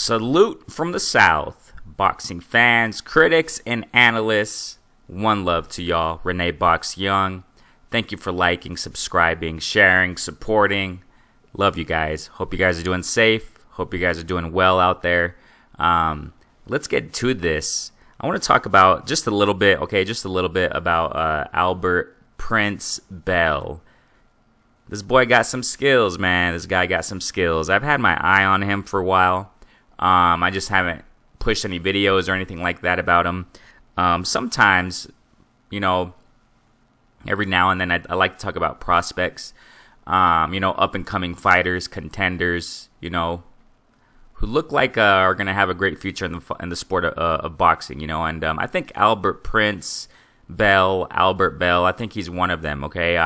Salute from the South, boxing fans, critics, and analysts. One love to y'all. Renee Box Young. Thank you for liking, subscribing, sharing, supporting. Love you guys. Hope you guys are doing safe. Hope you guys are doing well out there. Let's get to this. I want to talk about just a little bit about Albert Prince Bell. This boy got some skills, man. This guy got some skills. I've had my eye on him for a while. I just haven't pushed any videos or anything like that about him. Sometimes, every now and then I like to talk about prospects, up and coming fighters, contenders, who look like are going to have a great future in the sport of boxing, and I think Albert Bell, I think he's one of them, okay?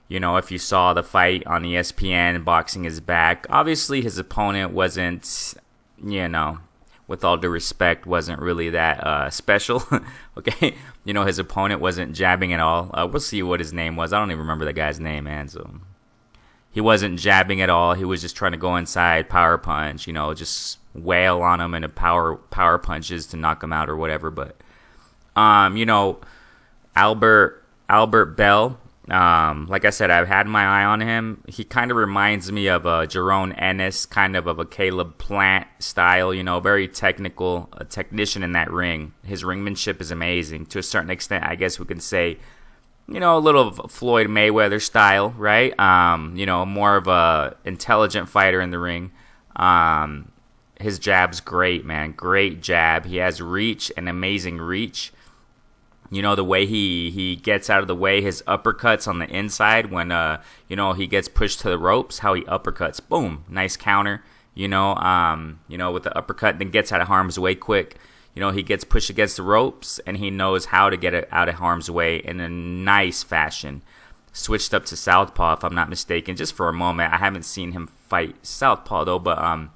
If you saw the fight on ESPN, Boxing is Back, obviously his opponent wasn't, with all due respect, wasn't really that special, okay? His opponent wasn't jabbing at all. We'll see what his name was. I don't even remember the guy's name, man, so he wasn't jabbing at all. He was just trying to go inside, power punch, just wail on him and a power punches to knock him out or whatever. But, Albert Bell, like I said, I've had my eye on him. He kind of reminds me of a Jerome Ennis, kind of a Caleb Plant style, very technical, a technician in that ring. His ringmanship is amazing. To a certain extent, I guess we can say, a little Floyd Mayweather style, right? More of a intelligent fighter in the ring. His jab's great, man. Great jab. He has reach, an amazing reach. The way he gets out of the way, his uppercuts on the inside when, he gets pushed to the ropes, how he uppercuts. Boom. Nice counter, with the uppercut, then gets out of harm's way quick. He gets pushed against the ropes, and he knows how to get it out of harm's way in a nice fashion. Switched up to southpaw, if I'm not mistaken, just for a moment. I haven't seen him fight southpaw, though, but,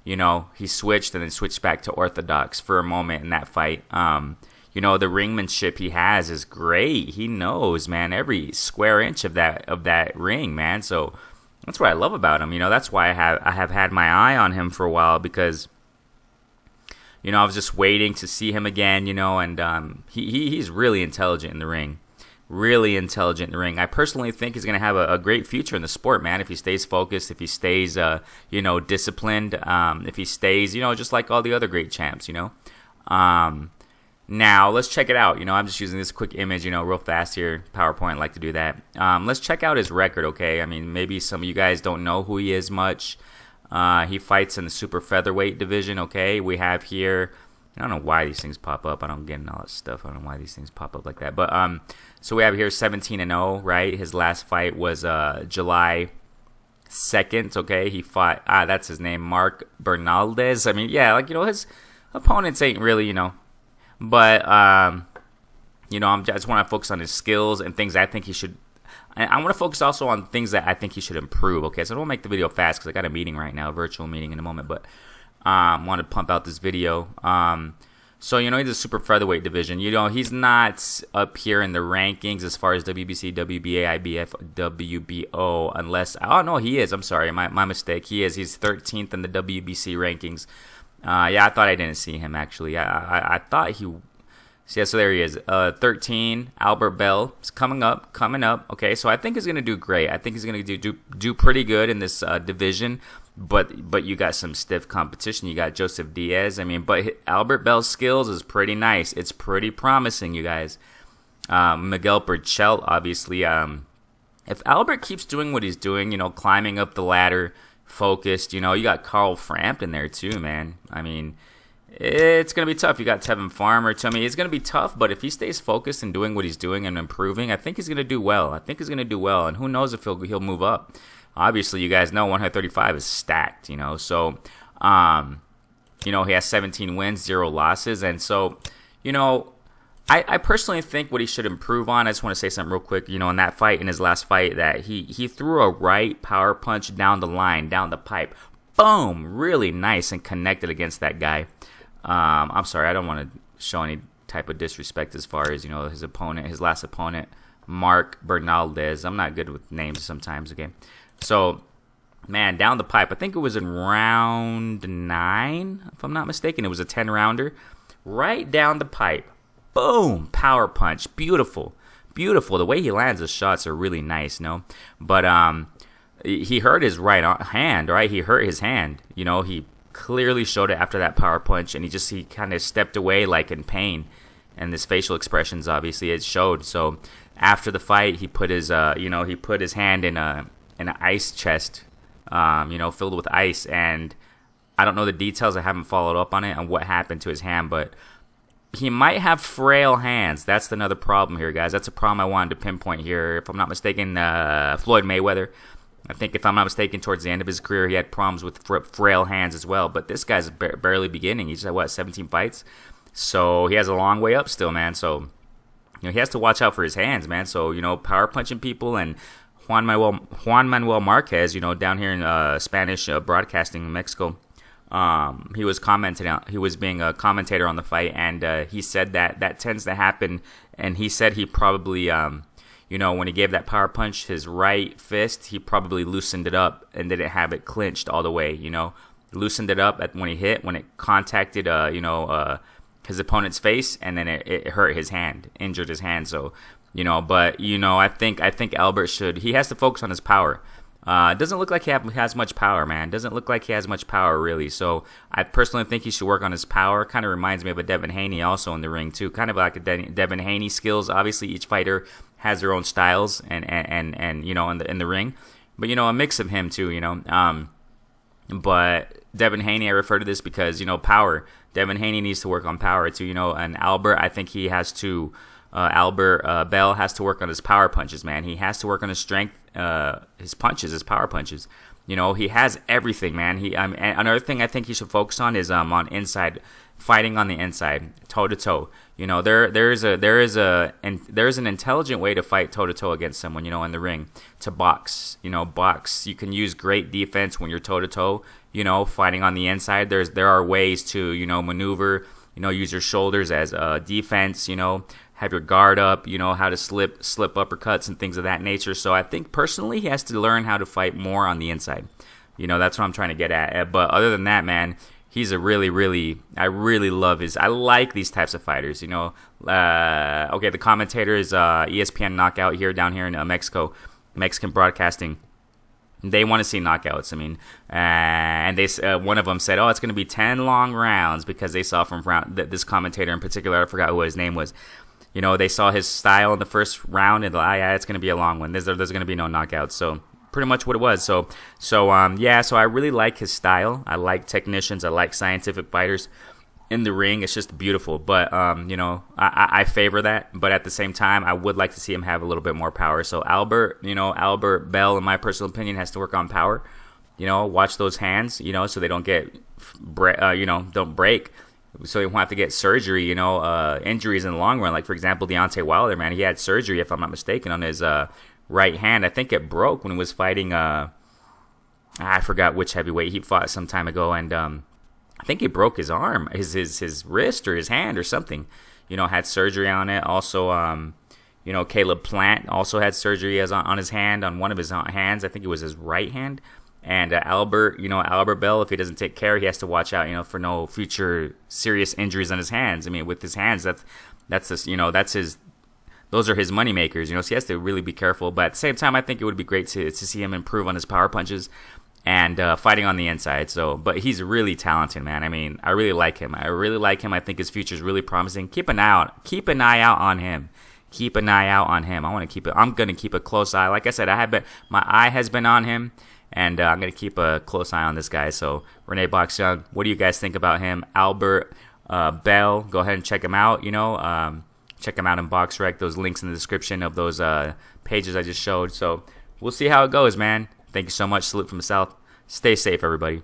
he switched and then switched back to orthodox for a moment in that fight. The ringmanship he has is great. He knows, man, every square inch of that ring, man. So that's what I love about him. That's why I have had my eye on him for a while, because I was just waiting to see him again, and he's really intelligent in the ring. Really intelligent in the ring. I personally think he's going to have a great future in the sport, man, if he stays focused, if he stays, disciplined, if he stays, just like all the other great champs, Now, let's check it out. I'm just using this quick image, real fast here. PowerPoint, I like to do that. Let's check out his record, okay? I mean, maybe some of you guys don't know who he is much. He fights in the super featherweight division, okay? We have here, I don't know why these things pop up. I don't get into all that stuff. I don't know why these things pop up like that. But, so we have here 17-0, right? His last fight was July 2nd, okay? He fought, that's his name, Mark Bernaldez. I mean, yeah, his opponents ain't really, But, I just want to focus on his skills and things I think he should. I want to focus also on things that I think he should improve. Okay, so I don't make the video fast because I got a meeting right now, a virtual meeting in a moment. But want to pump out this video. So he's a super featherweight division. He's not up here in the rankings as far as WBC, WBA, IBF, WBO, unless he is. I'm sorry, my mistake. He is. He's 13th in the WBC rankings. I thought I didn't see him, actually. I thought he... So there he is. 13, Albert Bell. Is coming up. Okay, so I think he's going to do great. I think he's going to do pretty good in this division. But you got some stiff competition. You got Joseph Diaz. I mean, but Albert Bell's skills is pretty nice. It's pretty promising, you guys. Miguel Berchelt, obviously. If Albert keeps doing what he's doing, climbing up the ladder, focused, you got Carl Frampton there too, man. I mean, it's going to be tough. You got Tevin Farmer too. I mean, it's going to be tough, but if he stays focused and doing what he's doing and improving, I think he's going to do well. And who knows if he'll move up. Obviously, you guys know 135 is stacked, so, he has 17 wins, 0 losses, and so, I personally think what he should improve on, I just want to say something real quick, in that fight, in his last fight, that he threw a right power punch down the line, down the pipe. Boom! Really nice and connected against that guy. I'm sorry, I don't want to show any type of disrespect as far as, his last opponent, Mark Bernaldez. I'm not good with names sometimes, okay? So, man, down the pipe. I think it was in round 9, if I'm not mistaken. It was a 10-rounder. Right down the pipe. Boom! Power punch. Beautiful. Beautiful. The way he lands his shots are really nice, no? But he hurt his right hand, right? He hurt his hand. You know, he clearly showed it after that power punch, and he kind of stepped away like in pain. And his facial expressions, obviously, it showed. So after the fight, he put his hand in an ice chest, filled with ice. And I don't know the details. I haven't followed up on it and what happened to his hand, but he might have frail hands. That's another problem here, guys. That's a problem I wanted to pinpoint here. If I'm not mistaken, Floyd Mayweather, I think if I'm not mistaken, towards the end of his career, he had problems with frail hands as well. But this guy's barely beginning. He's had, 17 fights? So he has a long way up still, man. So, he has to watch out for his hands, man. So, power punching people. And Juan Manuel Marquez, down here in Spanish broadcasting in Mexico, he was being a commentator on the fight, and he said that tends to happen. And he said he probably, when he gave that power punch, his right fist, he probably loosened it up and didn't have it clinched all the way, loosened it up when it contacted, his opponent's face, and then it hurt his hand, injured his hand. So, I think Albert he has to focus on his power. It doesn't look like he has much power, man. Doesn't look like he has much power, really. So I personally think he should work on his power. Kind of reminds me of a Devin Haney also in the ring, too. Kind of like a Devin Haney skills. Obviously, each fighter has their own styles and in the ring. But, a mix of him, too, But Devin Haney, I refer to this because, power. Devin Haney needs to work on power, too, And Albert, I think he has to... Albert Bell has to work on his power punches, man. He has to work on his strength, his punches, his power punches. He has everything, man. And another thing I think he should focus on is on inside, fighting on the inside, toe to toe. There is an intelligent way to fight toe to toe against someone, in the ring, to box. Box. You can use great defense when you're toe to toe. Fighting on the inside. There are ways to maneuver. Use your shoulders as defense. Have your guard up, how to slip uppercuts and things of that nature. So I think personally he has to learn how to fight more on the inside. That's what I'm trying to get at. But other than that, man, he's I really love I like these types of fighters, Okay, the commentator is ESPN Knockout down here in Mexican broadcasting. They want to see knockouts. I mean, and one of them said, "Oh, it's going to be 10 long rounds," because they saw from this commentator in particular. I forgot what his name was. They saw his style in the first round, and it's going to be a long one. There's going to be no knockouts. So pretty much what it was. So I really like his style. I like technicians. I like scientific fighters in the ring. It's just beautiful. But I favor that. But at the same time, I would like to see him have a little bit more power. So Albert Bell, in my personal opinion, has to work on power. Watch those hands. So they don't don't break. So he won't have to get surgery, injuries in the long run. Like, for example, Deontay Wilder, man, he had surgery, if I'm not mistaken, on his right hand. I think it broke when he was fighting, I forgot which heavyweight he fought some time ago, and I think he broke his arm, his wrist or his hand or something. Had surgery on it. Also, Caleb Plant also had surgery on his hand, on one of his hands. I think it was his right hand. And Albert Bell, if he doesn't take care, he has to watch out, for no future serious injuries on his hands. I mean, with his hands, those are his money makers, so he has to really be careful. But at the same time, I think it would be great to see him improve on his power punches and fighting on the inside. So, but he's really talented, man. I mean, I really like him. I think his future is really promising. Keep an eye out on him. I'm going to keep a close eye. Like I said, my eye has been on him. And I'm going to keep a close eye on this guy. So, Rene Boxyoung, what do you guys think about him? Albert Bell, go ahead and check him out. Check him out in BoxRec. Those links in the description of those pages I just showed. So, we'll see how it goes, man. Thank you so much. Salute from the South. Stay safe, everybody.